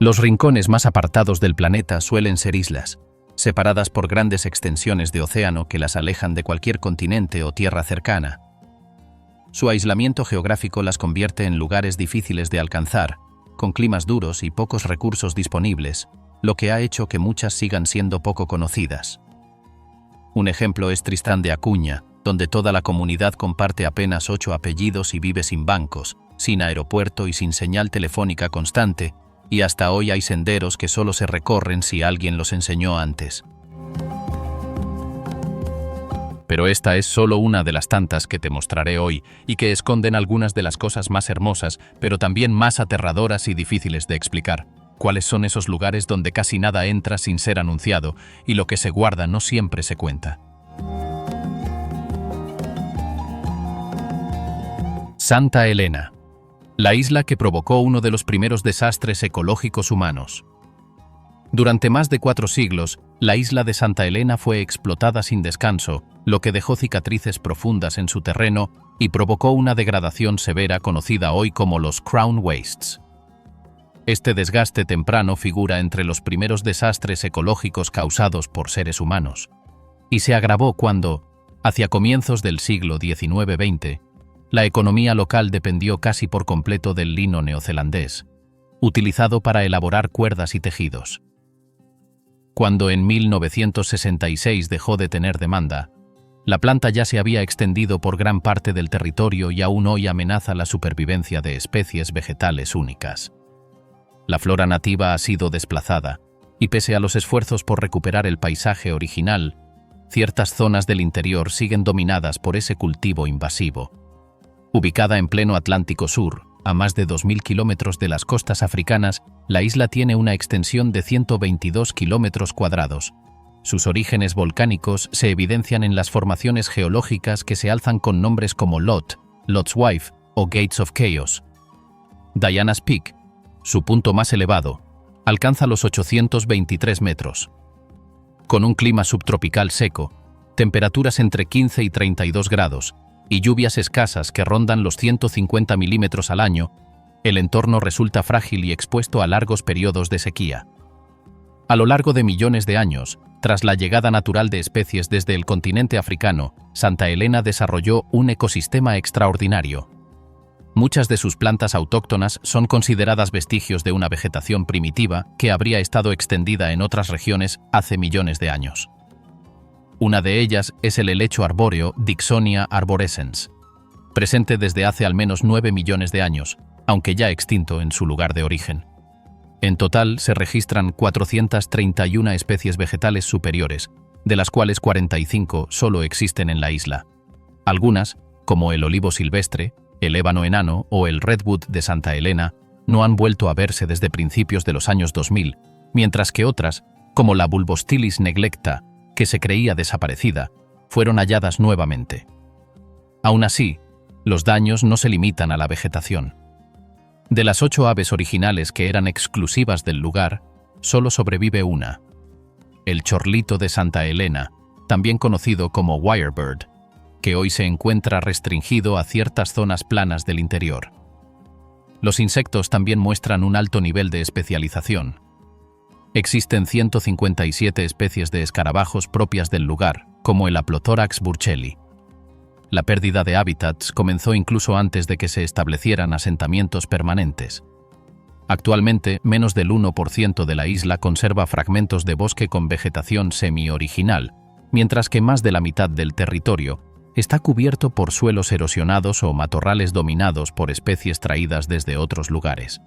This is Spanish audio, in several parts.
Los rincones más apartados del planeta suelen ser islas, separadas por grandes extensiones de océano que las alejan de cualquier continente o tierra cercana. Su aislamiento geográfico las convierte en lugares difíciles de alcanzar, con climas duros y pocos recursos disponibles, lo que ha hecho que muchas sigan siendo poco conocidas. Un ejemplo es Tristán de Acuña, donde toda la comunidad comparte apenas 8 apellidos y vive sin bancos, sin aeropuerto y sin señal telefónica constante, y hasta hoy hay senderos que solo se recorren si alguien los enseñó antes. Pero esta es solo una de las tantas que te mostraré hoy y que esconden algunas de las cosas más hermosas, pero también más aterradoras y difíciles de explicar. ¿Cuáles son esos lugares donde casi nada entra sin ser anunciado y lo que se guarda no siempre se cuenta? Santa Elena, la isla que provocó uno de los primeros desastres ecológicos humanos. Durante más de 4 siglos, la isla de Santa Elena fue explotada sin descanso, lo que dejó cicatrices profundas en su terreno y provocó una degradación severa conocida hoy como los Crown Wastes. Este desgaste temprano figura entre los primeros desastres ecológicos causados por seres humanos, y se agravó cuando, hacia comienzos del siglo XIX-XX, la economía local dependió casi por completo del lino neozelandés, utilizado para elaborar cuerdas y tejidos. Cuando en 1966 dejó de tener demanda, la planta ya se había extendido por gran parte del territorio y aún hoy amenaza la supervivencia de especies vegetales únicas. La flora nativa ha sido desplazada, y pese a los esfuerzos por recuperar el paisaje original, ciertas zonas del interior siguen dominadas por ese cultivo invasivo. Ubicada en pleno Atlántico Sur, a más de 2.000 kilómetros de las costas africanas, la isla tiene una extensión de 122 kilómetros cuadrados. Sus orígenes volcánicos se evidencian en las formaciones geológicas que se alzan con nombres como Lot, Lot's Wife o Gates of Chaos. Diana's Peak, su punto más elevado, alcanza los 823 metros. Con un clima subtropical seco, temperaturas entre 15 y 32 grados, y lluvias escasas que rondan los 150 milímetros al año, el entorno resulta frágil y expuesto a largos periodos de sequía. A lo largo de millones de años, tras la llegada natural de especies desde el continente africano, Santa Elena desarrolló un ecosistema extraordinario. Muchas de sus plantas autóctonas son consideradas vestigios de una vegetación primitiva que habría estado extendida en otras regiones hace millones de años. Una de ellas es el helecho arbóreo Dicksonia arborescens, presente desde hace al menos 9 millones de años, aunque ya extinto en su lugar de origen. En total se registran 431 especies vegetales superiores, de las cuales 45 solo existen en la isla. Algunas, como el olivo silvestre, el ébano enano o el redwood de Santa Elena, no han vuelto a verse desde principios de los años 2000, mientras que otras, como la Bulbostylis neglecta, que se creía desaparecida, fueron halladas nuevamente. Aún así, los daños no se limitan a la vegetación. De las 8 aves originales que eran exclusivas del lugar, solo sobrevive una: el chorlito de Santa Elena, también conocido como wirebird, que hoy se encuentra restringido a ciertas zonas planas del interior. Los insectos también muestran un alto nivel de especialización. Existen 157 especies de escarabajos propias del lugar, como el Aplothorax burchelli. La pérdida de hábitats comenzó incluso antes de que se establecieran asentamientos permanentes. Actualmente, menos del 1% de la isla conserva fragmentos de bosque con vegetación semi-original, mientras que más de la mitad del territorio está cubierto por suelos erosionados o matorrales dominados por especies traídas desde otros lugares.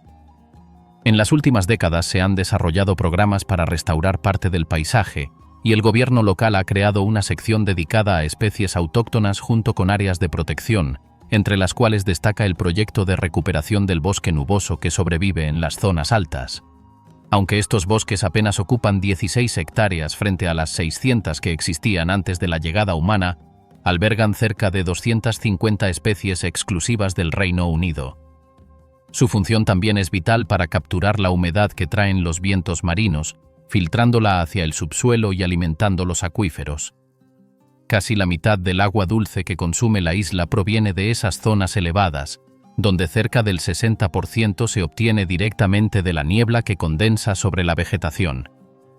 En las últimas décadas se han desarrollado programas para restaurar parte del paisaje, y el gobierno local ha creado una sección dedicada a especies autóctonas junto con áreas de protección, entre las cuales destaca el proyecto de recuperación del bosque nuboso que sobrevive en las zonas altas. Aunque estos bosques apenas ocupan 16 hectáreas frente a las 600 que existían antes de la llegada humana, albergan cerca de 250 especies exclusivas del Reino Unido. Su función también es vital para capturar la humedad que traen los vientos marinos, filtrándola hacia el subsuelo y alimentando los acuíferos. Casi la mitad del agua dulce que consume la isla proviene de esas zonas elevadas, donde cerca del 60% se obtiene directamente de la niebla que condensa sobre la vegetación.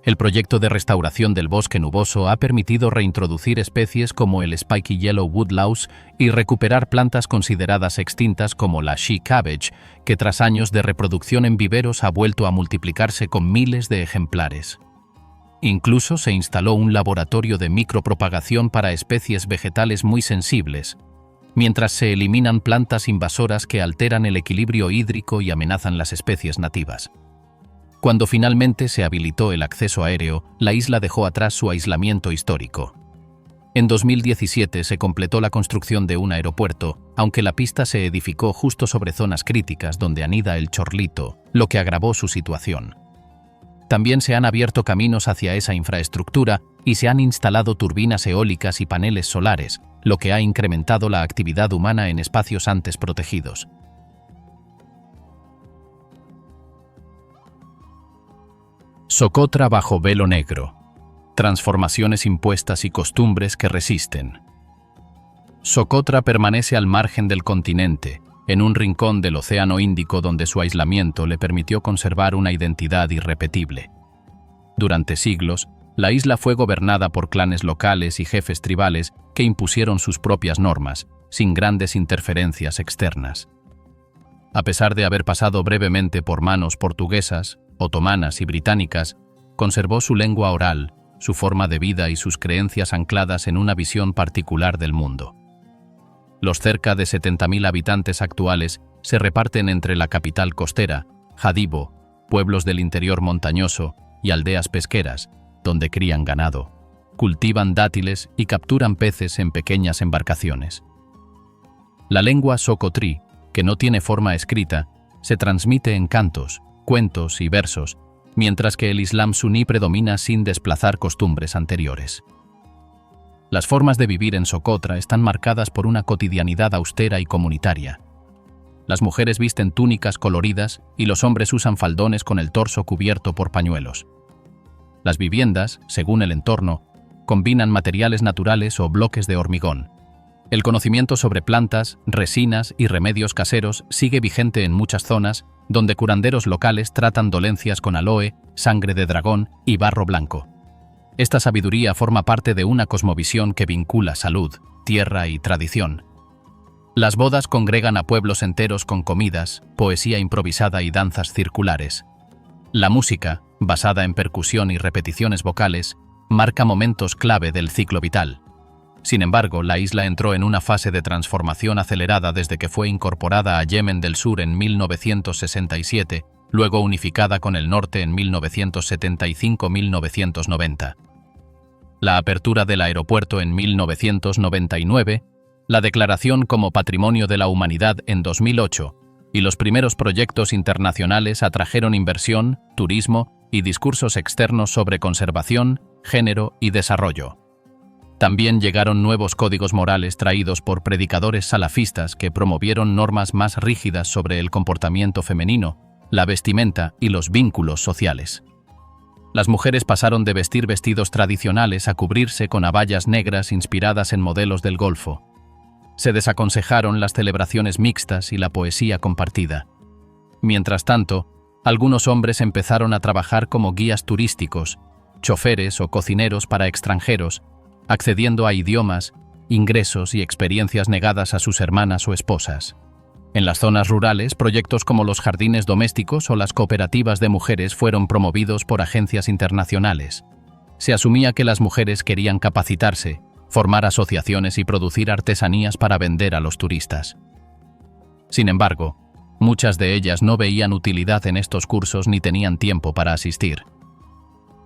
El proyecto de restauración del bosque nuboso ha permitido reintroducir especies como el spiky yellow woodlouse y recuperar plantas consideradas extintas como la she cabbage, que tras años de reproducción en viveros ha vuelto a multiplicarse con miles de ejemplares. Incluso se instaló un laboratorio de micropropagación para especies vegetales muy sensibles, mientras se eliminan plantas invasoras que alteran el equilibrio hídrico y amenazan las especies nativas. Cuando finalmente se habilitó el acceso aéreo, la isla dejó atrás su aislamiento histórico. En 2017 se completó la construcción de un aeropuerto, aunque la pista se edificó justo sobre zonas críticas donde anida el chorlito, lo que agravó su situación. También se han abierto caminos hacia esa infraestructura y se han instalado turbinas eólicas y paneles solares, lo que ha incrementado la actividad humana en espacios antes protegidos. Socotra bajo velo negro. Transformaciones impuestas y costumbres que resisten. Socotra permanece al margen del continente, en un rincón del Océano Índico donde su aislamiento le permitió conservar una identidad irrepetible. Durante siglos, la isla fue gobernada por clanes locales y jefes tribales que impusieron sus propias normas, sin grandes interferencias externas. A pesar de haber pasado brevemente por manos portuguesas, otomanas y británicas, conservó su lengua oral, su forma de vida y sus creencias ancladas en una visión particular del mundo. Los cerca de 70.000 habitantes actuales se reparten entre la capital costera, Jadibo, pueblos del interior montañoso y aldeas pesqueras, donde crían ganado, cultivan dátiles y capturan peces en pequeñas embarcaciones. La lengua socotrí, que no tiene forma escrita, se transmite en cantos, cuentos y versos, mientras que el Islam suní predomina sin desplazar costumbres anteriores. Las formas de vivir en Socotra están marcadas por una cotidianidad austera y comunitaria. Las mujeres visten túnicas coloridas y los hombres usan faldones con el torso cubierto por pañuelos. Las viviendas, según el entorno, combinan materiales naturales o bloques de hormigón. El conocimiento sobre plantas, resinas y remedios caseros sigue vigente en muchas zonas, donde curanderos locales tratan dolencias con aloe, sangre de dragón y barro blanco. Esta sabiduría forma parte de una cosmovisión que vincula salud, tierra y tradición. Las bodas congregan a pueblos enteros con comidas, poesía improvisada y danzas circulares. La música, basada en percusión y repeticiones vocales, marca momentos clave del ciclo vital. Sin embargo, la isla entró en una fase de transformación acelerada desde que fue incorporada a Yemen del Sur en 1967, luego unificada con el norte en 1975-1990. La apertura del aeropuerto en 1999, la declaración como Patrimonio de la Humanidad en 2008 y los primeros proyectos internacionales atrajeron inversión, turismo y discursos externos sobre conservación, género y desarrollo. También llegaron nuevos códigos morales traídos por predicadores salafistas que promovieron normas más rígidas sobre el comportamiento femenino, la vestimenta y los vínculos sociales. Las mujeres pasaron de vestir vestidos tradicionales a cubrirse con abayas negras inspiradas en modelos del Golfo. Se desaconsejaron las celebraciones mixtas y la poesía compartida. Mientras tanto, algunos hombres empezaron a trabajar como guías turísticos, choferes o cocineros para extranjeros, accediendo a idiomas, ingresos y experiencias negadas a sus hermanas o esposas. En las zonas rurales, proyectos como los jardines domésticos o las cooperativas de mujeres fueron promovidos por agencias internacionales. Se asumía que las mujeres querían capacitarse, formar asociaciones y producir artesanías para vender a los turistas. Sin embargo, muchas de ellas no veían utilidad en estos cursos ni tenían tiempo para asistir.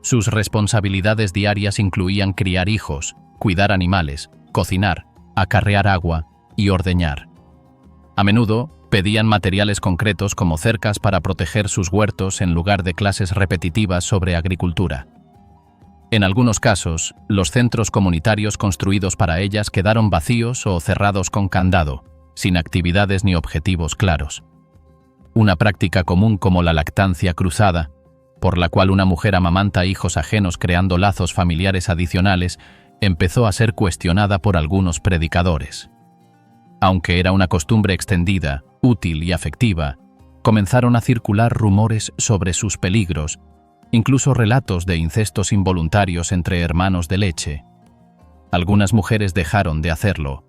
Sus responsabilidades diarias incluían criar hijos, cuidar animales, cocinar, acarrear agua y ordeñar. A menudo, pedían materiales concretos como cercas para proteger sus huertos en lugar de clases repetitivas sobre agricultura. En algunos casos, los centros comunitarios construidos para ellas quedaron vacíos o cerrados con candado, sin actividades ni objetivos claros. Una práctica común como la lactancia cruzada, por la cual una mujer amamanta hijos ajenos creando lazos familiares adicionales, empezó a ser cuestionada por algunos predicadores. Aunque era una costumbre extendida, útil y afectiva, comenzaron a circular rumores sobre sus peligros, incluso relatos de incestos involuntarios entre hermanos de leche. Algunas mujeres dejaron de hacerlo,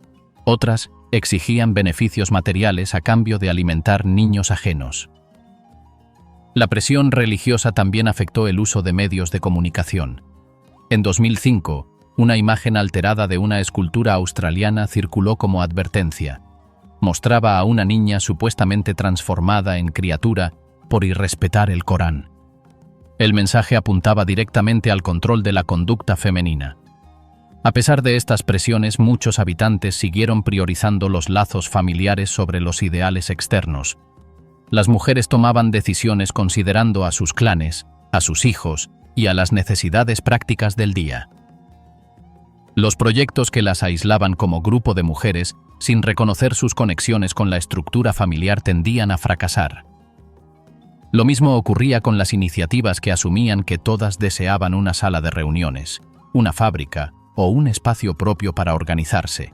otras exigían beneficios materiales a cambio de alimentar niños ajenos. La presión religiosa también afectó el uso de medios de comunicación. En 2005, una imagen alterada de una escultura australiana circuló como advertencia. Mostraba a una niña supuestamente transformada en criatura por irrespetar el Corán. El mensaje apuntaba directamente al control de la conducta femenina. A pesar de estas presiones, muchos habitantes siguieron priorizando los lazos familiares sobre los ideales externos. Las mujeres tomaban decisiones considerando a sus clanes, a sus hijos y a las necesidades prácticas del día. Los proyectos que las aislaban como grupo de mujeres, sin reconocer sus conexiones con la estructura familiar, tendían a fracasar. Lo mismo ocurría con las iniciativas que asumían que todas deseaban una sala de reuniones, una fábrica o un espacio propio para organizarse,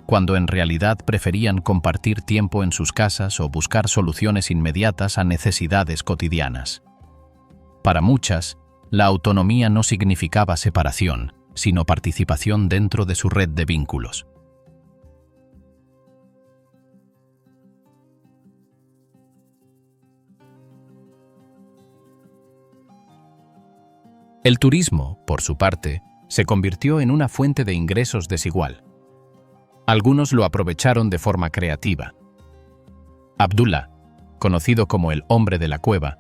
cuando en realidad preferían compartir tiempo en sus casas o buscar soluciones inmediatas a necesidades cotidianas. Para muchas, la autonomía no significaba separación, sino participación dentro de su red de vínculos. El turismo, por su parte, se convirtió en una fuente de ingresos desigual. Algunos lo aprovecharon de forma creativa. Abdullah, conocido como el hombre de la cueva,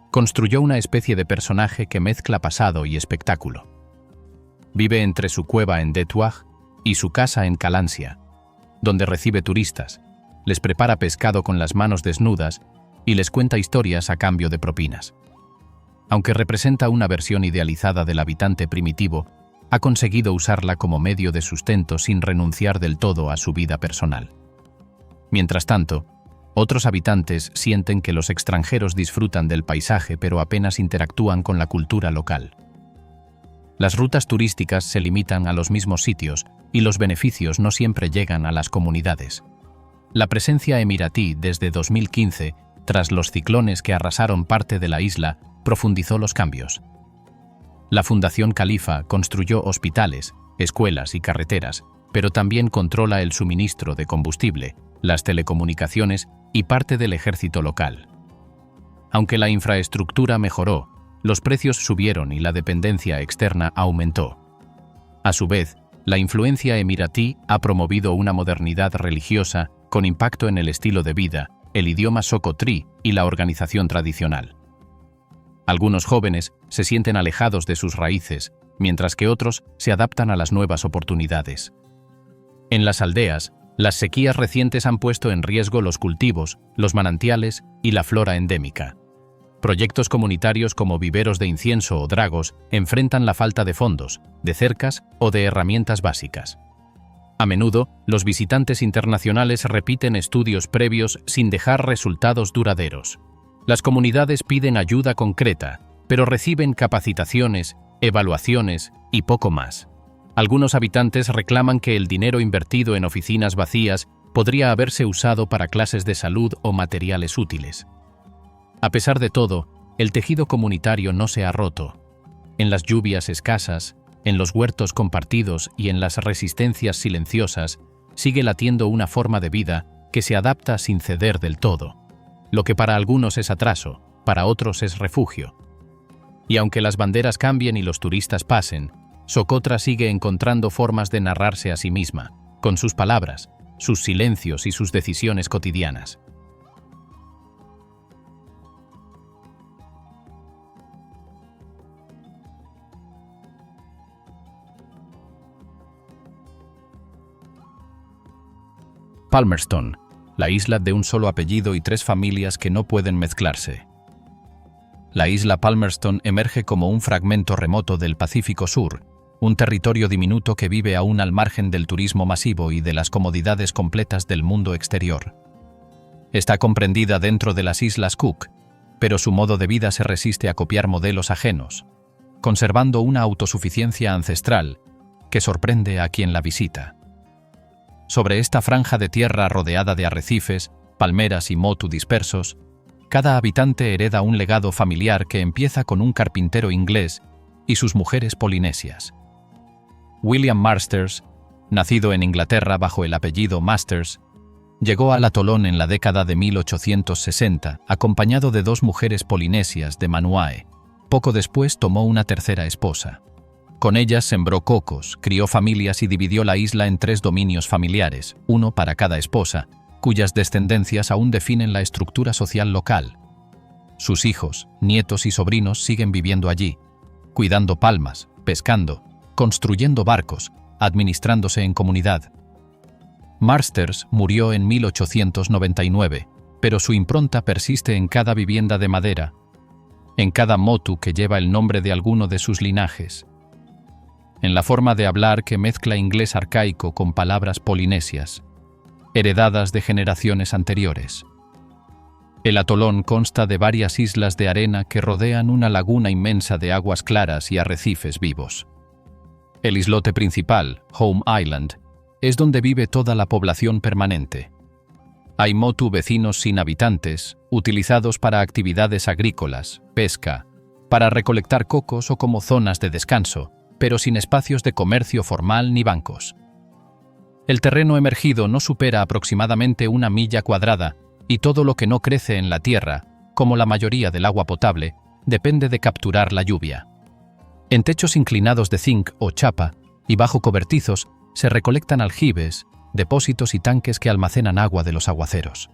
construyó una especie de personaje que mezcla pasado y espectáculo. Vive entre su cueva en Detuaj y su casa en Calansia, donde recibe turistas, les prepara pescado con las manos desnudas y les cuenta historias a cambio de propinas. Aunque representa una versión idealizada del habitante primitivo, ha conseguido usarla como medio de sustento sin renunciar del todo a su vida personal. Mientras tanto, otros habitantes sienten que los extranjeros disfrutan del paisaje pero apenas interactúan con la cultura local. Las rutas turísticas se limitan a los mismos sitios y los beneficios no siempre llegan a las comunidades. La presencia emiratí desde 2015, tras los ciclones que arrasaron parte de la isla, profundizó los cambios. La Fundación Califa construyó hospitales, escuelas y carreteras, pero también controla el suministro de combustible, las telecomunicaciones y parte del ejército local. Aunque la infraestructura mejoró, los precios subieron y la dependencia externa aumentó. A su vez, la influencia emiratí ha promovido una modernidad religiosa con impacto en el estilo de vida, el idioma socotrí y la organización tradicional. Algunos jóvenes se sienten alejados de sus raíces, mientras que otros se adaptan a las nuevas oportunidades. En las aldeas, las sequías recientes han puesto en riesgo los cultivos, los manantiales y la flora endémica. Proyectos comunitarios como viveros de incienso o dragos enfrentan la falta de fondos, de cercas o de herramientas básicas. A menudo, los visitantes internacionales repiten estudios previos sin dejar resultados duraderos. Las comunidades piden ayuda concreta, pero reciben capacitaciones, evaluaciones y poco más. Algunos habitantes reclaman que el dinero invertido en oficinas vacías podría haberse usado para clases de salud o materiales útiles. A pesar de todo, el tejido comunitario no se ha roto. En las lluvias escasas, en los huertos compartidos y en las resistencias silenciosas, sigue latiendo una forma de vida que se adapta sin ceder del todo. Lo que para algunos es atraso, para otros es refugio. Y aunque las banderas cambien y los turistas pasen, Socotra sigue encontrando formas de narrarse a sí misma, con sus palabras, sus silencios y sus decisiones cotidianas. Palmerston, la isla de un solo apellido y 3 familias que no pueden mezclarse. La isla Palmerston emerge como un fragmento remoto del Pacífico Sur, un territorio diminuto que vive aún al margen del turismo masivo y de las comodidades completas del mundo exterior. Está comprendida dentro de las Islas Cook, pero su modo de vida se resiste a copiar modelos ajenos, conservando una autosuficiencia ancestral que sorprende a quien la visita. Sobre esta franja de tierra rodeada de arrecifes, palmeras y motu dispersos, cada habitante hereda un legado familiar que empieza con un carpintero inglés y sus mujeres polinesias. William Masters, nacido en Inglaterra bajo el apellido Masters, llegó al atolón en la década de 1860, acompañado de 2 mujeres polinesias de Manuae. Poco después tomó una tercera esposa. Con ellas sembró cocos, crió familias y dividió la isla en 3 dominios familiares, uno para cada esposa, cuyas descendencias aún definen la estructura social local. Sus hijos, nietos y sobrinos siguen viviendo allí, cuidando palmas, pescando, construyendo barcos, administrándose en comunidad. Masters murió en 1899, pero su impronta persiste en cada vivienda de madera, en cada motu que lleva el nombre de alguno de sus linajes, en la forma de hablar que mezcla inglés arcaico con palabras polinesias, heredadas de generaciones anteriores. El atolón consta de varias islas de arena que rodean una laguna inmensa de aguas claras y arrecifes vivos. El islote principal, Home Island, es donde vive toda la población permanente. Hay motu vecinos sin habitantes, utilizados para actividades agrícolas, pesca, para recolectar cocos o como zonas de descanso, pero sin espacios de comercio formal ni bancos. El terreno emergido no supera aproximadamente 1 milla cuadrada y todo lo que no crece en la tierra, como la mayoría del agua potable, depende de capturar la lluvia. En techos inclinados de zinc o chapa y bajo cobertizos se recolectan aljibes, depósitos y tanques que almacenan agua de los aguaceros.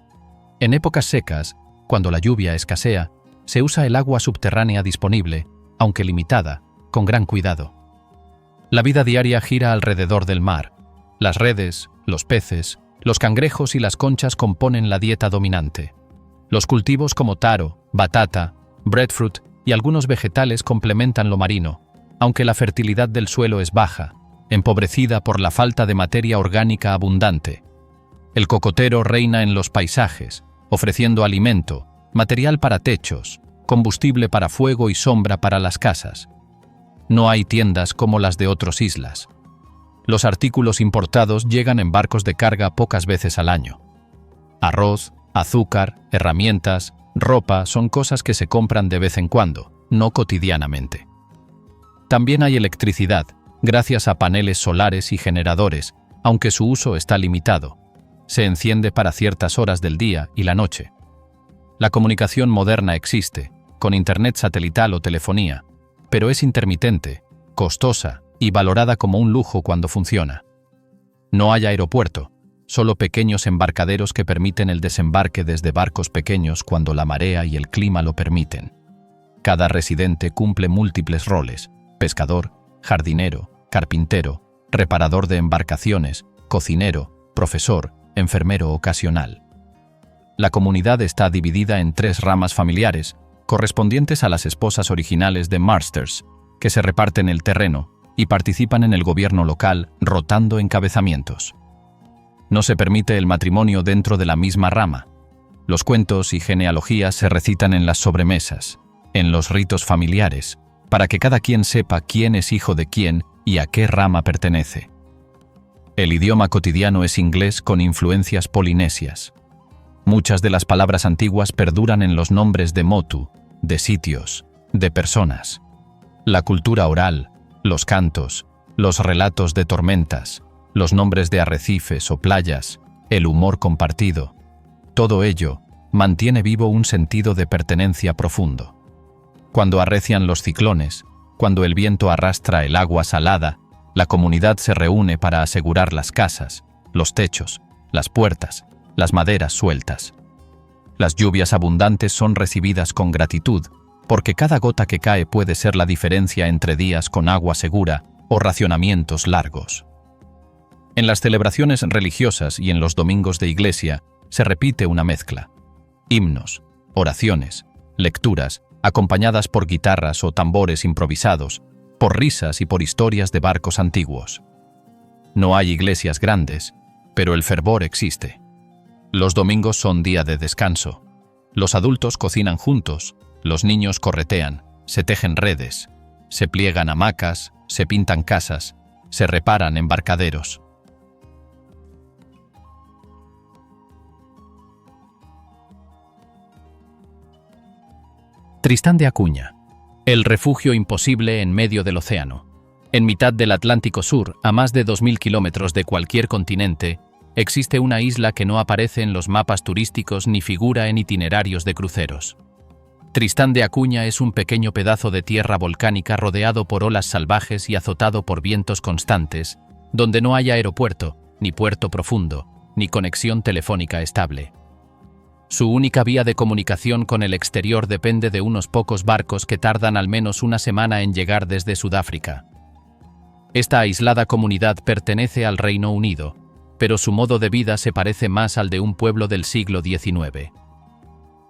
En épocas secas, cuando la lluvia escasea, se usa el agua subterránea disponible, aunque limitada, con gran cuidado. La vida diaria gira alrededor del mar. Las redes, los peces, los cangrejos y las conchas componen la dieta dominante. Los cultivos como taro, batata, breadfruit y algunos vegetales complementan lo marino, aunque la fertilidad del suelo es baja, empobrecida por la falta de materia orgánica abundante. El cocotero reina en los paisajes, ofreciendo alimento, material para techos, combustible para fuego y sombra para las casas. No hay tiendas como las de otras islas. Los artículos importados llegan en barcos de carga pocas veces al año. Arroz, azúcar, herramientas, ropa son cosas que se compran de vez en cuando, no cotidianamente. También hay electricidad, gracias a paneles solares y generadores, aunque su uso está limitado. Se enciende para ciertas horas del día y la noche. La comunicación moderna existe, con internet satelital o telefonía, pero es intermitente, costosa y valorada como un lujo cuando funciona. No hay aeropuerto, solo pequeños embarcaderos que permiten el desembarque desde barcos pequeños cuando la marea y el clima lo permiten. Cada residente cumple múltiples roles: pescador, jardinero, carpintero, reparador de embarcaciones, cocinero, profesor, enfermero ocasional. La comunidad está dividida en 3 ramas familiares, correspondientes a las esposas originales de Masters, que se reparten el terreno y participan en el gobierno local rotando encabezamientos. No se permite el matrimonio dentro de la misma rama. Los cuentos y genealogías se recitan en las sobremesas, en los ritos familiares, para que cada quien sepa quién es hijo de quién y a qué rama pertenece. El idioma cotidiano es inglés con influencias polinesias. Muchas de las palabras antiguas perduran en los nombres de motu, de sitios, de personas. La cultura oral, los cantos, los relatos de tormentas, los nombres de arrecifes o playas, el humor compartido, todo ello mantiene vivo un sentido de pertenencia profundo. Cuando arrecian los ciclones, cuando el viento arrastra el agua salada, la comunidad se reúne para asegurar las casas, los techos, las puertas, las maderas sueltas. Las lluvias abundantes son recibidas con gratitud, porque cada gota que cae puede ser la diferencia entre días con agua segura o racionamientos largos. En las celebraciones religiosas y en los domingos de iglesia se repite una mezcla: himnos, oraciones, lecturas, acompañadas por guitarras o tambores improvisados, por risas y por historias de barcos antiguos. No hay iglesias grandes, pero el fervor existe. Los domingos son día de descanso. Los adultos cocinan juntos, los niños corretean, se tejen redes, se pliegan hamacas, se pintan casas, se reparan embarcaderos. Tristán de Acuña, el refugio imposible en medio del océano. En mitad del Atlántico Sur, a más de 2000 kilómetros de cualquier continente, existe una isla que no aparece en los mapas turísticos ni figura en itinerarios de cruceros. Tristán de Acuña es un pequeño pedazo de tierra volcánica rodeado por olas salvajes y azotado por vientos constantes, donde no hay aeropuerto, ni puerto profundo, ni conexión telefónica estable. Su única vía de comunicación con el exterior depende de unos pocos barcos que tardan al menos una semana en llegar desde Sudáfrica. Esta aislada comunidad pertenece al Reino Unido, pero su modo de vida se parece más al de un pueblo del siglo XIX.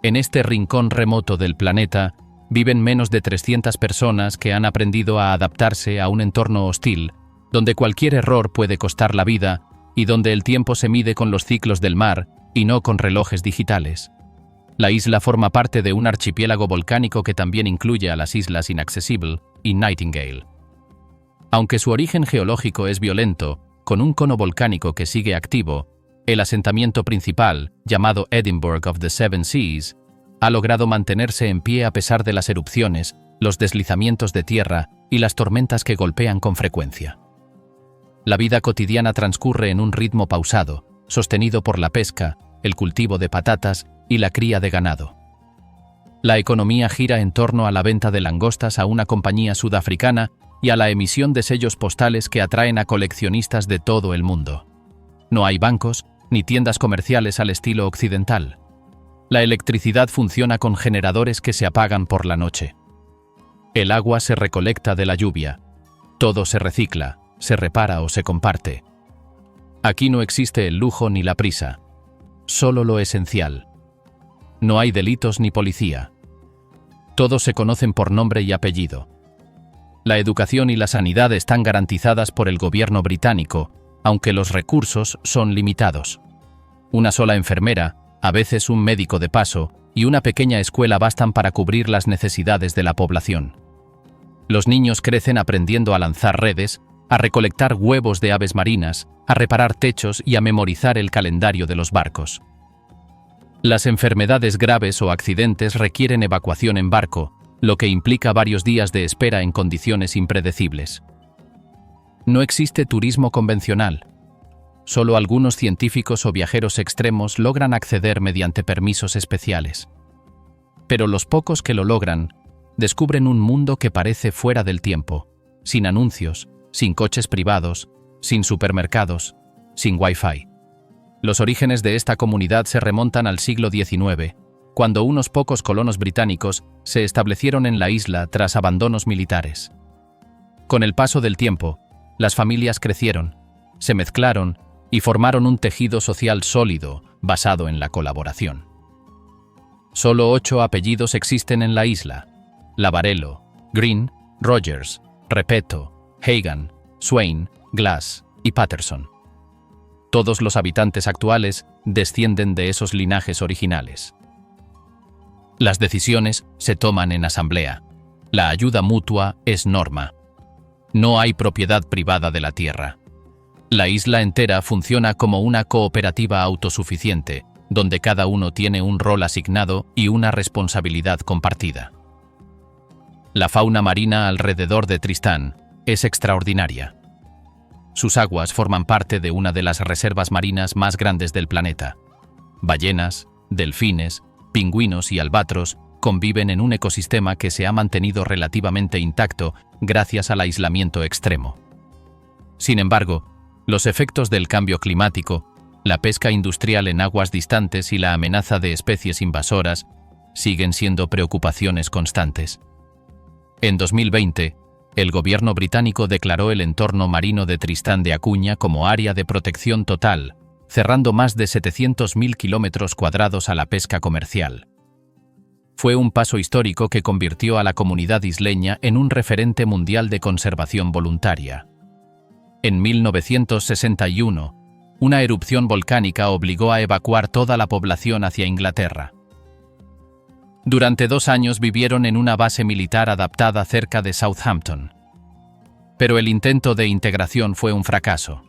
En este rincón remoto del planeta viven menos de 300 personas que han aprendido a adaptarse a un entorno hostil, donde cualquier error puede costar la vida y donde el tiempo se mide con los ciclos del mar y no con relojes digitales. La isla forma parte de un archipiélago volcánico que también incluye a las islas Inaccessible y Nightingale. Aunque su origen geológico es violento, con un cono volcánico que sigue activo, el asentamiento principal, llamado Edinburgh of the Seven Seas, ha logrado mantenerse en pie a pesar de las erupciones, los deslizamientos de tierra y las tormentas que golpean con frecuencia. La vida cotidiana transcurre en un ritmo pausado, sostenido por la pesca, el cultivo de patatas y la cría de ganado. La economía gira en torno a la venta de langostas a una compañía sudafricana y a la emisión de sellos postales que atraen a coleccionistas de todo el mundo. No hay bancos ni tiendas comerciales al estilo occidental. La electricidad funciona con generadores que se apagan por la noche. El agua se recolecta de la lluvia. Todo se recicla, se repara o se comparte. Aquí no existe el lujo ni la prisa. Solo lo esencial. No hay delitos ni policía. Todos se conocen por nombre y apellido. La educación y la sanidad están garantizadas por el gobierno británico, aunque los recursos son limitados. Una sola enfermera, a veces un médico de paso, y una pequeña escuela bastan para cubrir las necesidades de la población. Los niños crecen aprendiendo a lanzar redes, a recolectar huevos de aves marinas, a reparar techos y a memorizar el calendario de los barcos. Las enfermedades graves o accidentes requieren evacuación en barco, lo que implica varios días de espera en condiciones impredecibles. No existe turismo convencional. Solo algunos científicos o viajeros extremos logran acceder mediante permisos especiales. Pero los pocos que lo logran descubren un mundo que parece fuera del tiempo, sin anuncios, sin coches privados, sin supermercados, sin Wi-Fi. Los orígenes de esta comunidad se remontan al siglo XIX, cuando unos pocos colonos británicos se establecieron en la isla tras abandonos militares. Con el paso del tiempo, las familias crecieron, se mezclaron y formaron un tejido social sólido basado en la colaboración. Solo 8 apellidos existen en la isla: Lavarello, Green, Rogers, Repetto, Hagan, Swain, Glass y Patterson. Todos los habitantes actuales descienden de esos linajes originales. Las decisiones se toman en asamblea. La ayuda mutua es norma. No hay propiedad privada de la tierra. La isla entera funciona como una cooperativa autosuficiente, donde cada uno tiene un rol asignado y una responsabilidad compartida. La fauna marina alrededor de Tristán es extraordinaria. Sus aguas forman parte de una de las reservas marinas más grandes del planeta. Ballenas, delfines, pingüinos y albatros conviven en un ecosistema que se ha mantenido relativamente intacto gracias al aislamiento extremo. Sin embargo, los efectos del cambio climático, la pesca industrial en aguas distantes y la amenaza de especies invasoras siguen siendo preocupaciones constantes. En 2020, el gobierno británico declaró el entorno marino de Tristán de Acuña como área de protección total, cerrando más de 700.000 kilómetros cuadrados a la pesca comercial. Fue un paso histórico que convirtió a la comunidad isleña en un referente mundial de conservación voluntaria. En 1961, una erupción volcánica obligó a evacuar toda la población hacia Inglaterra. Durante 2 años vivieron en una base militar adaptada cerca de Southampton. Pero el intento de integración fue un fracaso.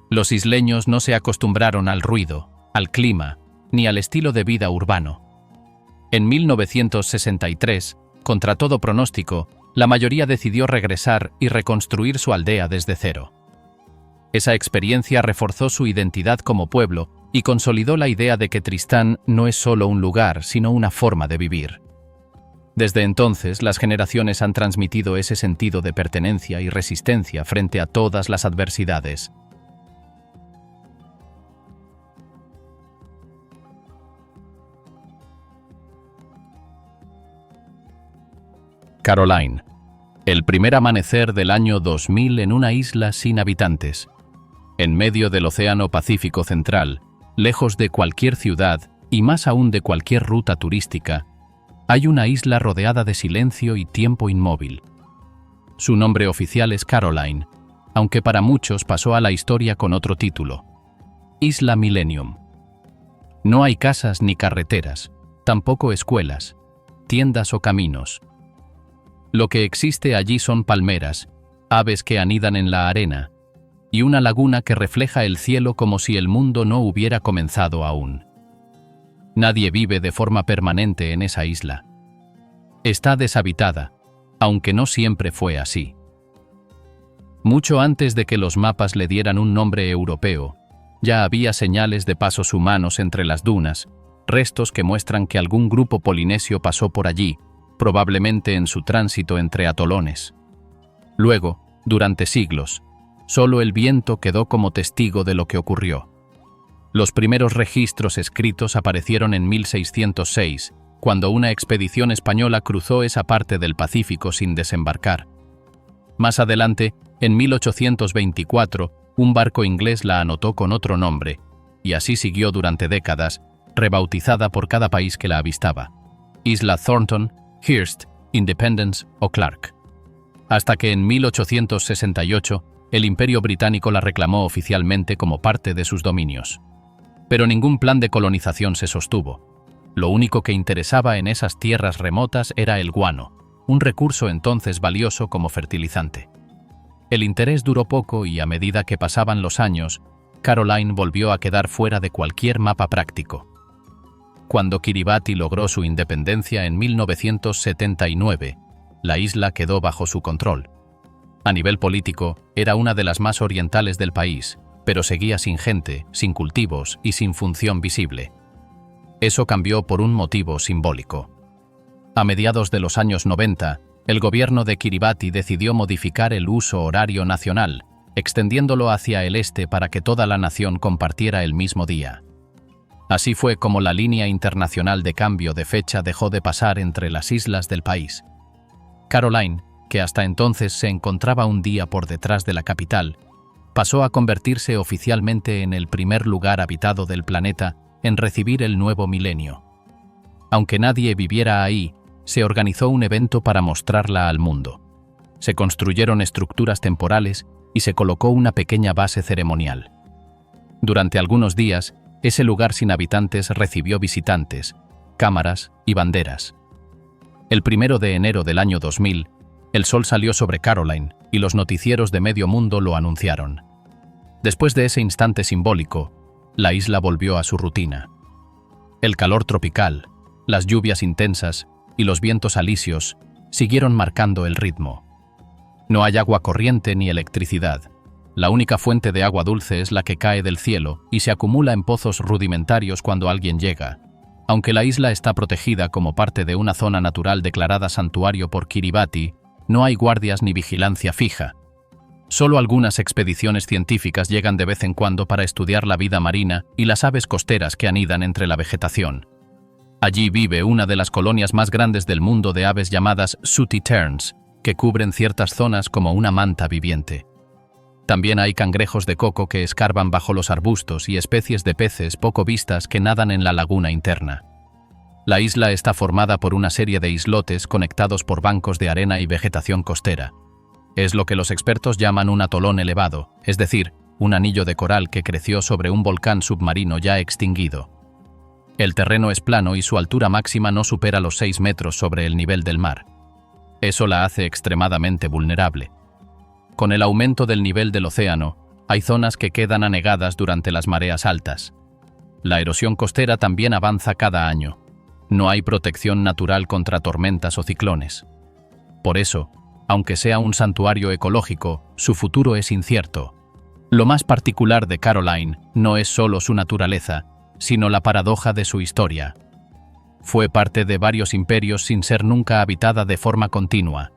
Los isleños no se acostumbraron al ruido, al clima, ni al estilo de vida urbano. En 1963, contra todo pronóstico, la mayoría decidió regresar y reconstruir su aldea desde cero. Esa experiencia reforzó su identidad como pueblo y consolidó la idea de que Tristán no es solo un lugar, sino una forma de vivir. Desde entonces, las generaciones han transmitido ese sentido de pertenencia y resistencia frente a todas las adversidades. Caroline. El primer amanecer del año 2000 en una isla sin habitantes. En medio del Océano Pacífico Central, lejos de cualquier ciudad y más aún de cualquier ruta turística, hay una isla rodeada de silencio y tiempo inmóvil. Su nombre oficial es Caroline, aunque para muchos pasó a la historia con otro título: Isla Millennium. No hay casas ni carreteras, tampoco escuelas, tiendas o caminos. Lo que existe allí son palmeras, aves que anidan en la arena, y una laguna que refleja el cielo como si el mundo no hubiera comenzado aún. Nadie vive de forma permanente en esa isla. Está deshabitada, aunque no siempre fue así. Mucho antes de que los mapas le dieran un nombre europeo, ya había señales de pasos humanos entre las dunas, restos que muestran que algún grupo polinesio pasó por allí, probablemente en su tránsito entre atolones. Luego, durante siglos, solo el viento quedó como testigo de lo que ocurrió. Los primeros registros escritos aparecieron en 1606, cuando una expedición española cruzó esa parte del Pacífico sin desembarcar. Más adelante, en 1824, un barco inglés la anotó con otro nombre, y así siguió durante décadas, rebautizada por cada país que la avistaba: Isla Thornton, Hearst, Independence o Clark. Hasta que en 1868, el Imperio Británico la reclamó oficialmente como parte de sus dominios. Pero ningún plan de colonización se sostuvo. Lo único que interesaba en esas tierras remotas era el guano, un recurso entonces valioso como fertilizante. El interés duró poco y a medida que pasaban los años, Caroline volvió a quedar fuera de cualquier mapa práctico. Cuando Kiribati logró su independencia en 1979, la isla quedó bajo su control. A nivel político, era una de las más orientales del país, pero seguía sin gente, sin cultivos y sin función visible. Eso cambió por un motivo simbólico. A mediados de los años 90, el gobierno de Kiribati decidió modificar el uso horario nacional, extendiéndolo hacia el este para que toda la nación compartiera el mismo día. Así fue como la línea internacional de cambio de fecha dejó de pasar entre las islas del país. Caroline, que hasta entonces se encontraba un día por detrás de la capital, pasó a convertirse oficialmente en el primer lugar habitado del planeta en recibir el nuevo milenio. Aunque nadie viviera ahí, se organizó un evento para mostrarla al mundo. Se construyeron estructuras temporales y se colocó una pequeña base ceremonial. Durante algunos días, ese lugar sin habitantes recibió visitantes, cámaras y banderas. El 1 de enero del año 2000, el sol salió sobre Caroline y los noticieros de medio mundo lo anunciaron. Después de ese instante simbólico, la isla volvió a su rutina. El calor tropical, las lluvias intensas y los vientos alisios siguieron marcando el ritmo. No hay agua corriente ni electricidad. La única fuente de agua dulce es la que cae del cielo y se acumula en pozos rudimentarios cuando alguien llega. Aunque la isla está protegida como parte de una zona natural declarada santuario por Kiribati, no hay guardias ni vigilancia fija. Solo algunas expediciones científicas llegan de vez en cuando para estudiar la vida marina y las aves costeras que anidan entre la vegetación. Allí vive una de las colonias más grandes del mundo de aves llamadas sooty terns, que cubren ciertas zonas como una manta viviente. También hay cangrejos de coco que escarban bajo los arbustos y especies de peces poco vistas que nadan en la laguna interna. La isla está formada por una serie de islotes conectados por bancos de arena y vegetación costera. Es lo que los expertos llaman un atolón elevado, es decir, un anillo de coral que creció sobre un volcán submarino ya extinguido. El terreno es plano y su altura máxima no supera los 6 metros sobre el nivel del mar. Eso la hace extremadamente vulnerable. Con el aumento del nivel del océano, hay zonas que quedan anegadas durante las mareas altas. La erosión costera también avanza cada año. No hay protección natural contra tormentas o ciclones. Por eso, aunque sea un santuario ecológico, su futuro es incierto. Lo más particular de Caroline no es solo su naturaleza, sino la paradoja de su historia. Fue parte de varios imperios sin ser nunca habitada de forma continua.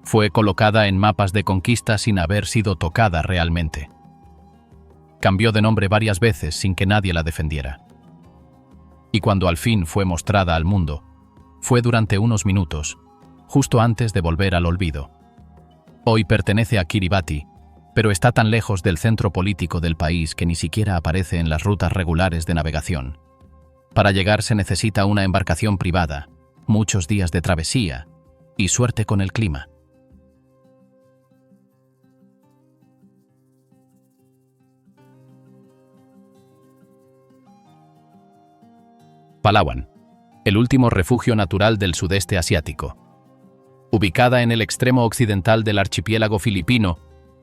Fue colocada en mapas de conquista sin haber sido tocada realmente. Cambió de nombre varias veces sin que nadie la defendiera. Y cuando al fin fue mostrada al mundo, fue durante unos minutos, justo antes de volver al olvido. Hoy pertenece a Kiribati, pero está tan lejos del centro político del país que ni siquiera aparece en las rutas regulares de navegación. Para llegar se necesita una embarcación privada, muchos días de travesía y suerte con el clima. Palawan, el último refugio natural del sudeste asiático. Ubicada en el extremo occidental del archipiélago filipino,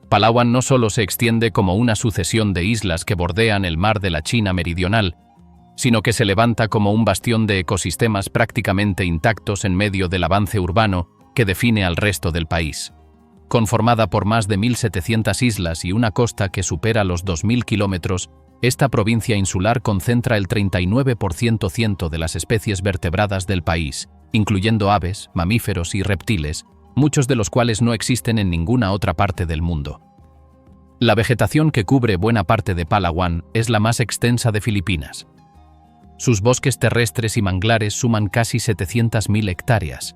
Palawan no solo se extiende como una sucesión de islas que bordean el mar de la China meridional, sino que se levanta como un bastión de ecosistemas prácticamente intactos en medio del avance urbano que define al resto del país. Conformada por más de 1.700 islas y una costa que supera los 2.000 kilómetros, esta provincia insular concentra el 39% de las especies vertebradas del país, incluyendo aves, mamíferos y reptiles, muchos de los cuales no existen en ninguna otra parte del mundo. La vegetación que cubre buena parte de Palawan es la más extensa de Filipinas. Sus bosques terrestres y manglares suman casi 700.000 hectáreas,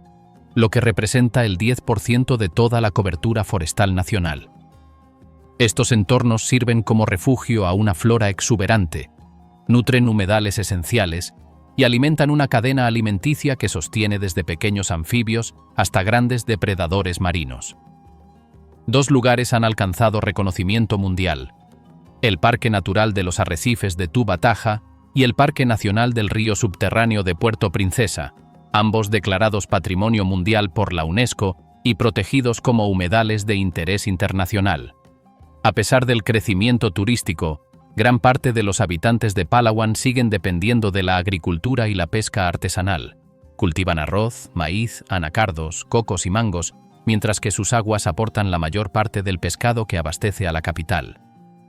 lo que representa el 10% de toda la cobertura forestal nacional. Estos entornos sirven como refugio a una flora exuberante, nutren humedales esenciales y alimentan una cadena alimenticia que sostiene desde pequeños anfibios hasta grandes depredadores marinos. Dos lugares han alcanzado reconocimiento mundial: el Parque Natural de los Arrecifes de Tuba Taja y el Parque Nacional del Río Subterráneo de Puerto Princesa, ambos declarados Patrimonio Mundial por la UNESCO y protegidos como humedales de interés internacional. A pesar del crecimiento turístico, gran parte de los habitantes de Palawan siguen dependiendo de la agricultura y la pesca artesanal. Cultivan arroz, maíz, anacardos, cocos y mangos, mientras que sus aguas aportan la mayor parte del pescado que abastece a la capital.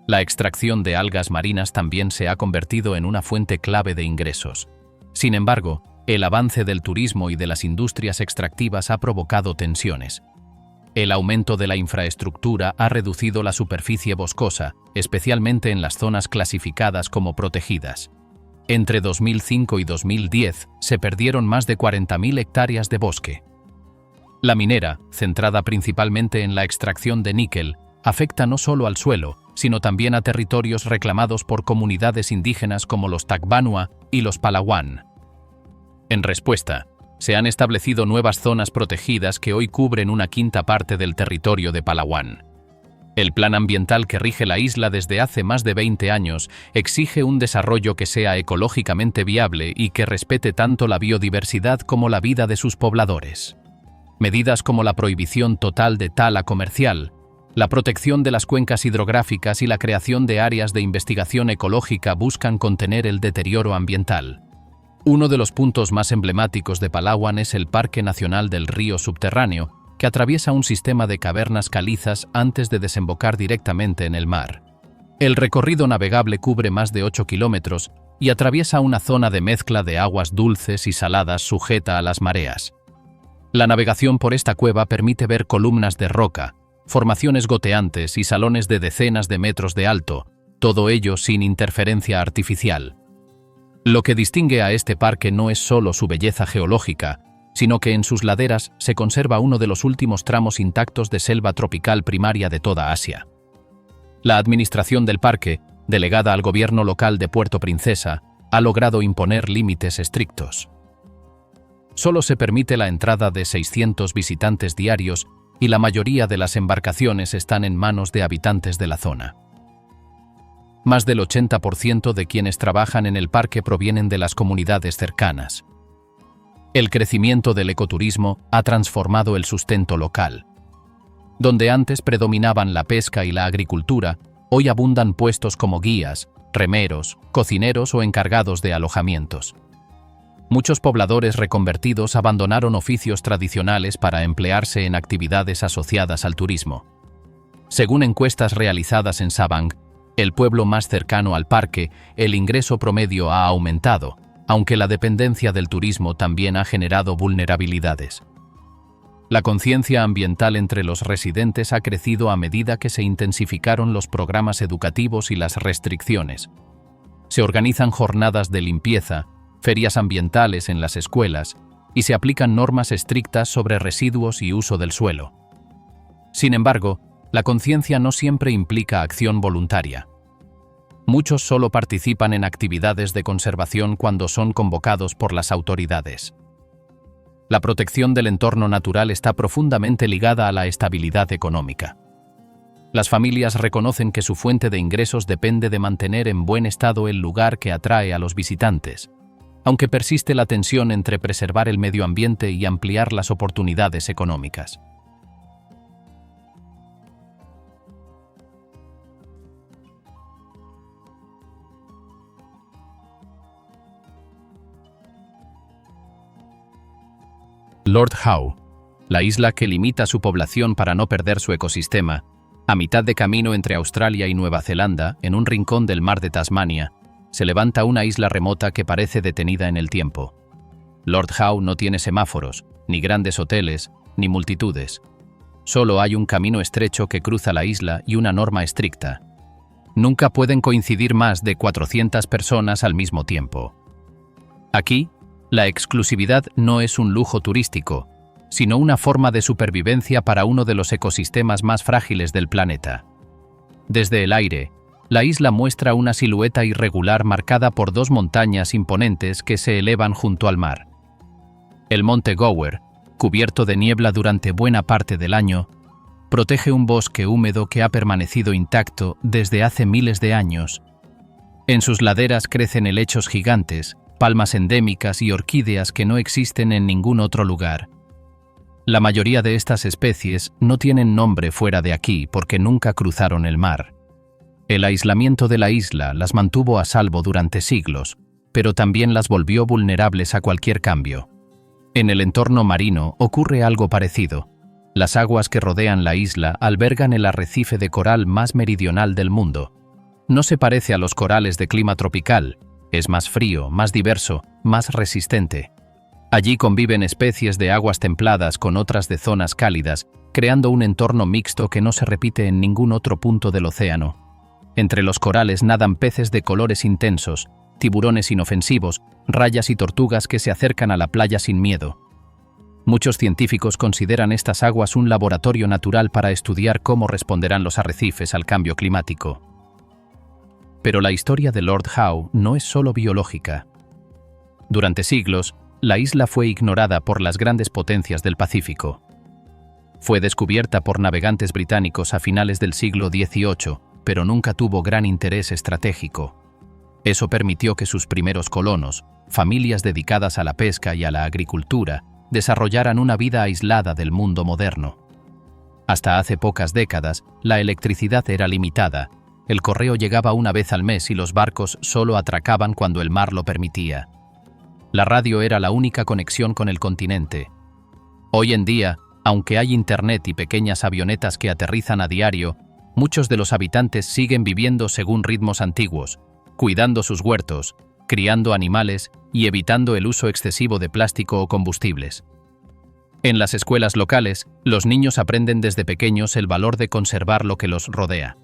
La extracción de algas marinas también se ha convertido en una fuente clave de ingresos. Sin embargo, el avance del turismo y de las industrias extractivas ha provocado tensiones. El aumento de la infraestructura ha reducido la superficie boscosa, especialmente en las zonas clasificadas como protegidas. Entre 2005 y 2010 se perdieron más de 40.000 hectáreas de bosque. La minera, centrada principalmente en la extracción de níquel, afecta no solo al suelo, sino también a territorios reclamados por comunidades indígenas como los Tacbanua y los Palawan. En respuesta, se han establecido nuevas zonas protegidas que hoy cubren una quinta parte del territorio de Palawan. El plan ambiental que rige la isla desde hace más de 20 años exige un desarrollo que sea ecológicamente viable y que respete tanto la biodiversidad como la vida de sus pobladores. Medidas como la prohibición total de tala comercial, la protección de las cuencas hidrográficas y la creación de áreas de investigación ecológica buscan contener el deterioro ambiental. Uno de los puntos más emblemáticos de Palawan es el Parque Nacional del Río Subterráneo, que atraviesa un sistema de cavernas calizas antes de desembocar directamente en el mar. El recorrido navegable cubre más de 8 kilómetros y atraviesa una zona de mezcla de aguas dulces y saladas sujeta a las mareas. La navegación por esta cueva permite ver columnas de roca, formaciones goteantes y salones de decenas de metros de alto, todo ello sin interferencia artificial. Lo que distingue a este parque no es solo su belleza geológica, sino que en sus laderas se conserva uno de los últimos tramos intactos de selva tropical primaria de toda Asia. La administración del parque, delegada al gobierno local de Puerto Princesa, ha logrado imponer límites estrictos. Solo se permite la entrada de 600 visitantes diarios y la mayoría de las embarcaciones están en manos de habitantes de la zona. Más del 80% de quienes trabajan en el parque provienen de las comunidades cercanas. El crecimiento del ecoturismo ha transformado el sustento local. Donde antes predominaban la pesca y la agricultura, hoy abundan puestos como guías, remeros, cocineros o encargados de alojamientos. Muchos pobladores reconvertidos abandonaron oficios tradicionales para emplearse en actividades asociadas al turismo. Según encuestas realizadas en Sabang, el pueblo más cercano al parque, el ingreso promedio ha aumentado, aunque la dependencia del turismo también ha generado vulnerabilidades. La conciencia ambiental entre los residentes ha crecido a medida que se intensificaron los programas educativos y las restricciones. Se organizan jornadas de limpieza, ferias ambientales en las escuelas y se aplican normas estrictas sobre residuos y uso del suelo. Sin embargo, la conciencia no siempre implica acción voluntaria. Muchos solo participan en actividades de conservación cuando son convocados por las autoridades. La protección del entorno natural está profundamente ligada a la estabilidad económica. Las familias reconocen que su fuente de ingresos depende de mantener en buen estado el lugar que atrae a los visitantes, aunque persiste la tensión entre preservar el medio ambiente y ampliar las oportunidades económicas. Lord Howe, la isla que limita su población para no perder su ecosistema, a mitad de camino entre Australia y Nueva Zelanda, en un rincón del mar de Tasmania, se levanta una isla remota que parece detenida en el tiempo. Lord Howe no tiene semáforos, ni grandes hoteles, ni multitudes. Solo hay un camino estrecho que cruza la isla y una norma estricta. Nunca pueden coincidir más de 400 personas al mismo tiempo. Aquí, la exclusividad no es un lujo turístico, sino una forma de supervivencia para uno de los ecosistemas más frágiles del planeta. Desde el aire, la isla muestra una silueta irregular marcada por dos montañas imponentes que se elevan junto al mar. El monte Gower, cubierto de niebla durante buena parte del año, protege un bosque húmedo que ha permanecido intacto desde hace miles de años. En sus laderas crecen helechos gigantes, palmas endémicas y orquídeas que no existen en ningún otro lugar. La mayoría de estas especies no tienen nombre fuera de aquí porque nunca cruzaron el mar. El aislamiento de la isla las mantuvo a salvo durante siglos, pero también las volvió vulnerables a cualquier cambio. En el entorno marino ocurre algo parecido. Las aguas que rodean la isla albergan el arrecife de coral más meridional del mundo. No se parece a los corales de clima tropical. Es más frío, más diverso, más resistente. Allí conviven especies de aguas templadas con otras de zonas cálidas, creando un entorno mixto que no se repite en ningún otro punto del océano. Entre los corales nadan peces de colores intensos, tiburones inofensivos, rayas y tortugas que se acercan a la playa sin miedo. Muchos científicos consideran estas aguas un laboratorio natural para estudiar cómo responderán los arrecifes al cambio climático. Pero la historia de Lord Howe no es solo biológica. Durante siglos, la isla fue ignorada por las grandes potencias del Pacífico. Fue descubierta por navegantes británicos a finales del siglo XVIII, pero nunca tuvo gran interés estratégico. Eso permitió que sus primeros colonos, familias dedicadas a la pesca y a la agricultura, desarrollaran una vida aislada del mundo moderno. Hasta hace pocas décadas, la electricidad era limitada. El correo llegaba una vez al mes y los barcos solo atracaban cuando el mar lo permitía. La radio era la única conexión con el continente. Hoy en día, aunque hay internet y pequeñas avionetas que aterrizan a diario, muchos de los habitantes siguen viviendo según ritmos antiguos, cuidando sus huertos, criando animales y evitando el uso excesivo de plástico o combustibles. En las escuelas locales, los niños aprenden desde pequeños el valor de conservar lo que los rodea.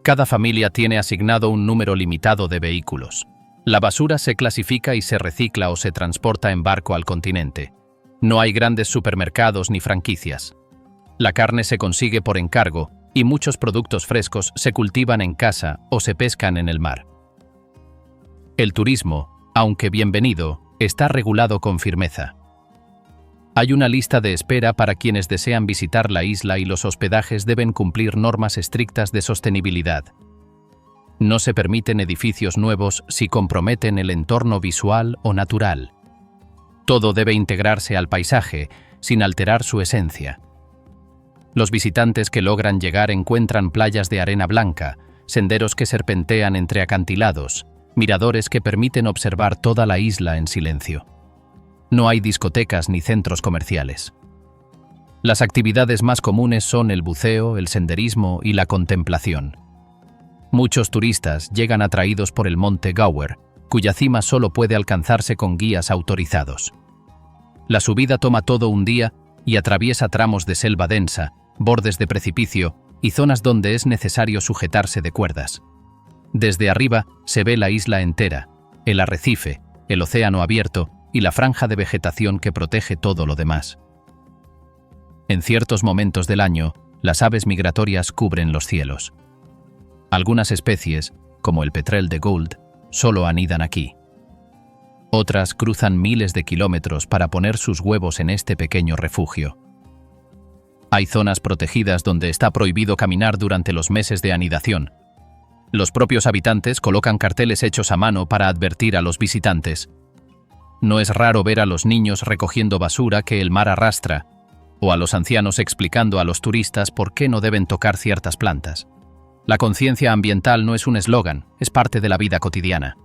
Cada familia tiene asignado un número limitado de vehículos. La basura se clasifica y se recicla o se transporta en barco al continente. No hay grandes supermercados ni franquicias. La carne se consigue por encargo y muchos productos frescos se cultivan en casa o se pescan en el mar. El turismo, aunque bienvenido, está regulado con firmeza. Hay una lista de espera para quienes desean visitar la isla y los hospedajes deben cumplir normas estrictas de sostenibilidad. No se permiten edificios nuevos si comprometen el entorno visual o natural. Todo debe integrarse al paisaje, sin alterar su esencia. Los visitantes que logran llegar encuentran playas de arena blanca, senderos que serpentean entre acantilados, miradores que permiten observar toda la isla en silencio. No hay discotecas ni centros comerciales. Las actividades más comunes son el buceo, el senderismo y la contemplación. Muchos turistas llegan atraídos por el monte Gower, cuya cima solo puede alcanzarse con guías autorizados. La subida toma todo un día y atraviesa tramos de selva densa, bordes de precipicio y zonas donde es necesario sujetarse de cuerdas. Desde arriba se ve la isla entera, el arrecife, el océano abierto y la franja de vegetación que protege todo lo demás. En ciertos momentos del año, las aves migratorias cubren los cielos. Algunas especies, como el petrel de Gould, solo anidan aquí. Otras cruzan miles de kilómetros para poner sus huevos en este pequeño refugio. Hay zonas protegidas donde está prohibido caminar durante los meses de anidación. Los propios habitantes colocan carteles hechos a mano para advertir a los visitantes. No es raro ver a los niños recogiendo basura que el mar arrastra, o a los ancianos explicando a los turistas por qué no deben tocar ciertas plantas. La conciencia ambiental no es un eslogan, es parte de la vida cotidiana.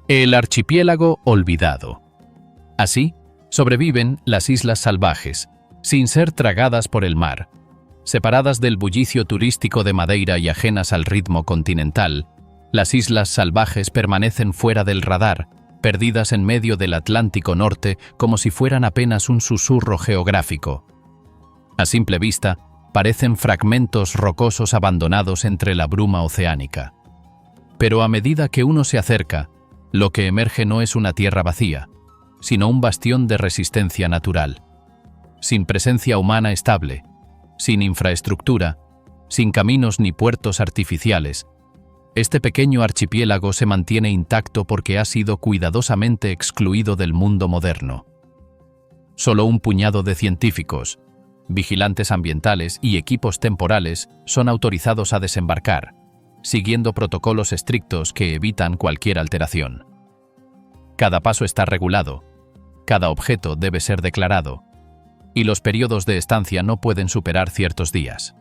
El archipiélago olvidado. Así, sobreviven las islas salvajes, sin ser tragadas por el mar. Separadas del bullicio turístico de Madeira y ajenas al ritmo continental, las islas salvajes permanecen fuera del radar, perdidas en medio del Atlántico Norte como si fueran apenas un susurro geográfico. A simple vista, parecen fragmentos rocosos abandonados entre la bruma oceánica. Pero a medida que uno se acerca, lo que emerge no es una tierra vacía, sino un bastión de resistencia natural. Sin presencia humana estable, sin infraestructura, sin caminos ni puertos artificiales, este pequeño archipiélago se mantiene intacto porque ha sido cuidadosamente excluido del mundo moderno. Solo un puñado de científicos, vigilantes ambientales y equipos temporales son autorizados a desembarcar, siguiendo protocolos estrictos que evitan cualquier alteración. Cada paso está regulado, cada objeto debe ser declarado, y los periodos de estancia no pueden superar ciertos días.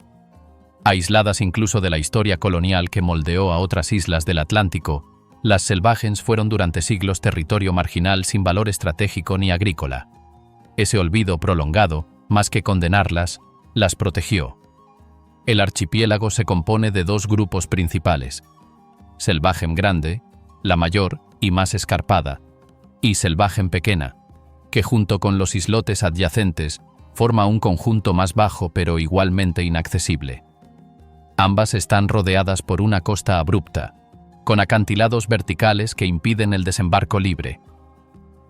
Aisladas incluso de la historia colonial que moldeó a otras islas del Atlántico, las Selvagens fueron durante siglos territorio marginal sin valor estratégico ni agrícola. Ese olvido prolongado, más que condenarlas, las protegió. El archipiélago se compone de dos grupos principales: Selvagen Grande, la mayor y más escarpada, y Selvagen Pequena, que junto con los islotes adyacentes forma un conjunto más bajo pero igualmente inaccesible. Ambas están rodeadas por una costa abrupta, con acantilados verticales que impiden el desembarco libre.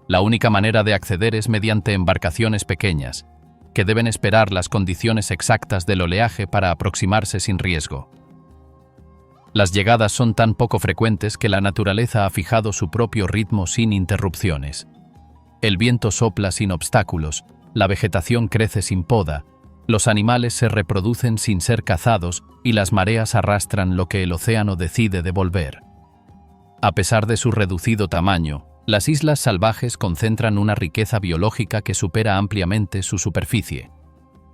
La única manera de acceder es mediante embarcaciones pequeñas, que deben esperar las condiciones exactas del oleaje para aproximarse sin riesgo. Las llegadas son tan poco frecuentes que la naturaleza ha fijado su propio ritmo sin interrupciones. El viento sopla sin obstáculos, la vegetación crece sin poda, los animales se reproducen sin ser cazados y las mareas arrastran lo que el océano decide devolver. A pesar de su reducido tamaño, las islas salvajes concentran una riqueza biológica que supera ampliamente su superficie.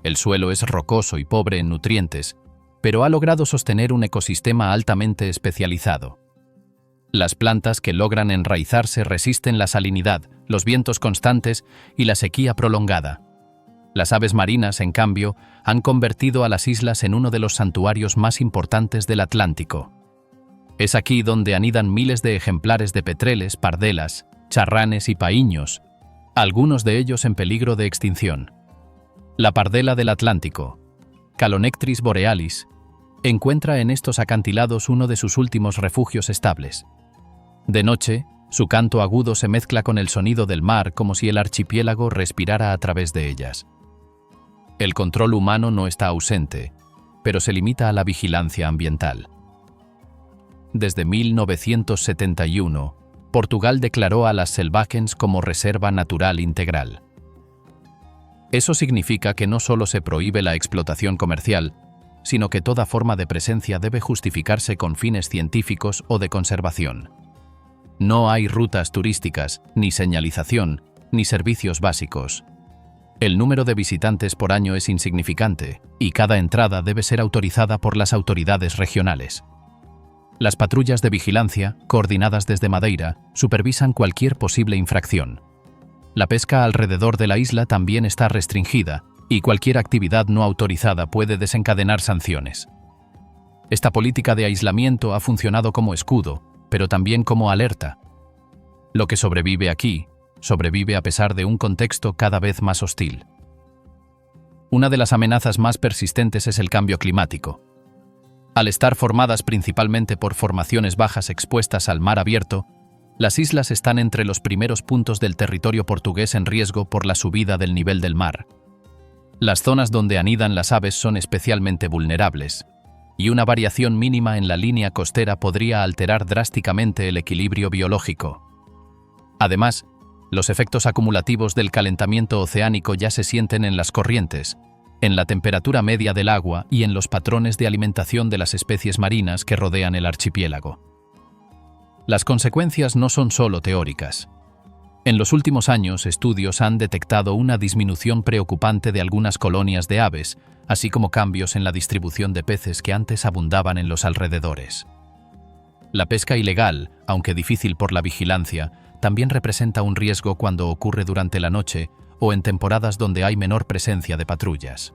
El suelo es rocoso y pobre en nutrientes, pero ha logrado sostener un ecosistema altamente especializado. Las plantas que logran enraizarse resisten la salinidad, los vientos constantes y la sequía prolongada. Las aves marinas, en cambio, han convertido a las islas en uno de los santuarios más importantes del Atlántico. Es aquí donde anidan miles de ejemplares de petreles, pardelas, charranes y paíños, algunos de ellos en peligro de extinción. La pardela del Atlántico, Calonectris borealis, encuentra en estos acantilados uno de sus últimos refugios estables. De noche, su canto agudo se mezcla con el sonido del mar como si el archipiélago respirara a través de ellas. El control humano no está ausente, pero se limita a la vigilancia ambiental. Desde 1971, Portugal declaró a las Selvagens como reserva natural integral. Eso significa que no solo se prohíbe la explotación comercial, sino que toda forma de presencia debe justificarse con fines científicos o de conservación. No hay rutas turísticas, ni señalización, ni servicios básicos. El número de visitantes por año es insignificante, y cada entrada debe ser autorizada por las autoridades regionales. Las patrullas de vigilancia, coordinadas desde Madeira, supervisan cualquier posible infracción. La pesca alrededor de la isla también está restringida, y cualquier actividad no autorizada puede desencadenar sanciones. Esta política de aislamiento ha funcionado como escudo, pero también como alerta. Lo que sobrevive aquí, sobrevive a pesar de un contexto cada vez más hostil. Una de las amenazas más persistentes es el cambio climático. Al estar formadas principalmente por formaciones bajas expuestas al mar abierto, las islas están entre los primeros puntos del territorio portugués en riesgo por la subida del nivel del mar. Las zonas donde anidan las aves son especialmente vulnerables, y una variación mínima en la línea costera podría alterar drásticamente el equilibrio biológico. Además, los efectos acumulativos del calentamiento oceánico ya se sienten en las corrientes, en la temperatura media del agua y en los patrones de alimentación de las especies marinas que rodean el archipiélago. Las consecuencias no son solo teóricas. En los últimos años, estudios han detectado una disminución preocupante de algunas colonias de aves, así como cambios en la distribución de peces que antes abundaban en los alrededores. La pesca ilegal, aunque difícil por la vigilancia, también representa un riesgo cuando ocurre durante la noche o en temporadas donde hay menor presencia de patrullas.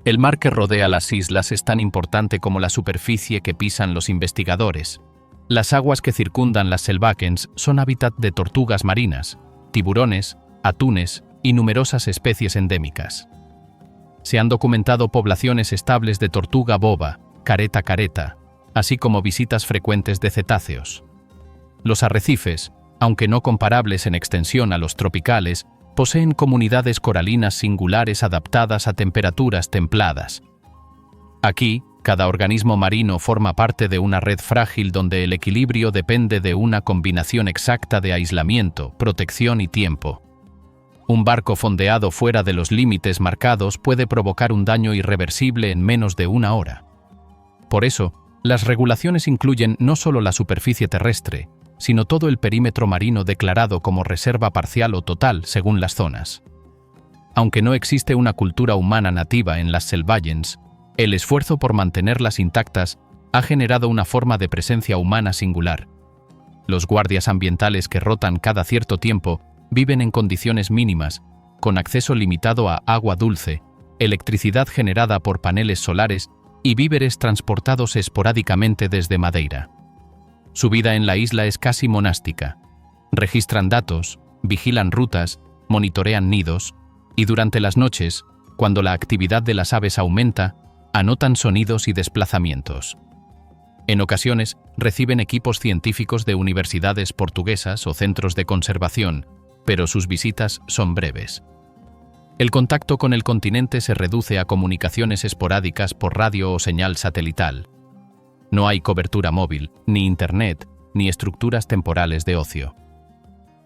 El mar que rodea las islas es tan importante como la superficie que pisan los investigadores. Las aguas que circundan las Selvagens son hábitat de tortugas marinas, tiburones, atunes y numerosas especies endémicas. Se han documentado poblaciones estables de tortuga boba, careta careta, así como visitas frecuentes de cetáceos. Los arrecifes, aunque no comparables en extensión a los tropicales, poseen comunidades coralinas singulares adaptadas a temperaturas templadas. Aquí, cada organismo marino forma parte de una red frágil donde el equilibrio depende de una combinación exacta de aislamiento, protección y tiempo. Un barco fondeado fuera de los límites marcados puede provocar un daño irreversible en menos de una hora. Por eso, las regulaciones incluyen no solo la superficie terrestre, sino todo el perímetro marino declarado como reserva parcial o total según las zonas. Aunque no existe una cultura humana nativa en las Selvagens, el esfuerzo por mantenerlas intactas ha generado una forma de presencia humana singular. Los guardias ambientales que rotan cada cierto tiempo viven en condiciones mínimas, con acceso limitado a agua dulce, electricidad generada por paneles solares y víveres transportados esporádicamente desde Madeira. Su vida en la isla es casi monástica. Registran datos, vigilan rutas, monitorean nidos y durante las noches, cuando la actividad de las aves aumenta, anotan sonidos y desplazamientos. En ocasiones, reciben equipos científicos de universidades portuguesas o centros de conservación, pero sus visitas son breves. El contacto con el continente se reduce a comunicaciones esporádicas por radio o señal satelital. No hay cobertura móvil, ni internet, ni estructuras temporales de ocio.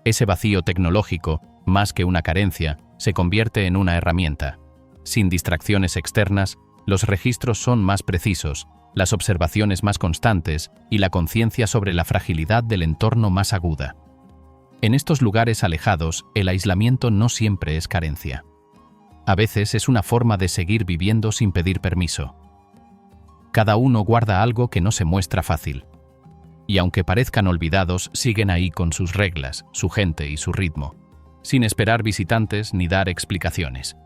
Ese vacío tecnológico, más que una carencia, se convierte en una herramienta. Sin distracciones externas, los registros son más precisos, las observaciones más constantes y la conciencia sobre la fragilidad del entorno más aguda. En estos lugares alejados, el aislamiento no siempre es carencia. A veces es una forma de seguir viviendo sin pedir permiso. Cada uno guarda algo que no se muestra fácil. Y aunque parezcan olvidados, siguen ahí con sus reglas, su gente y su ritmo, sin esperar visitantes ni dar explicaciones.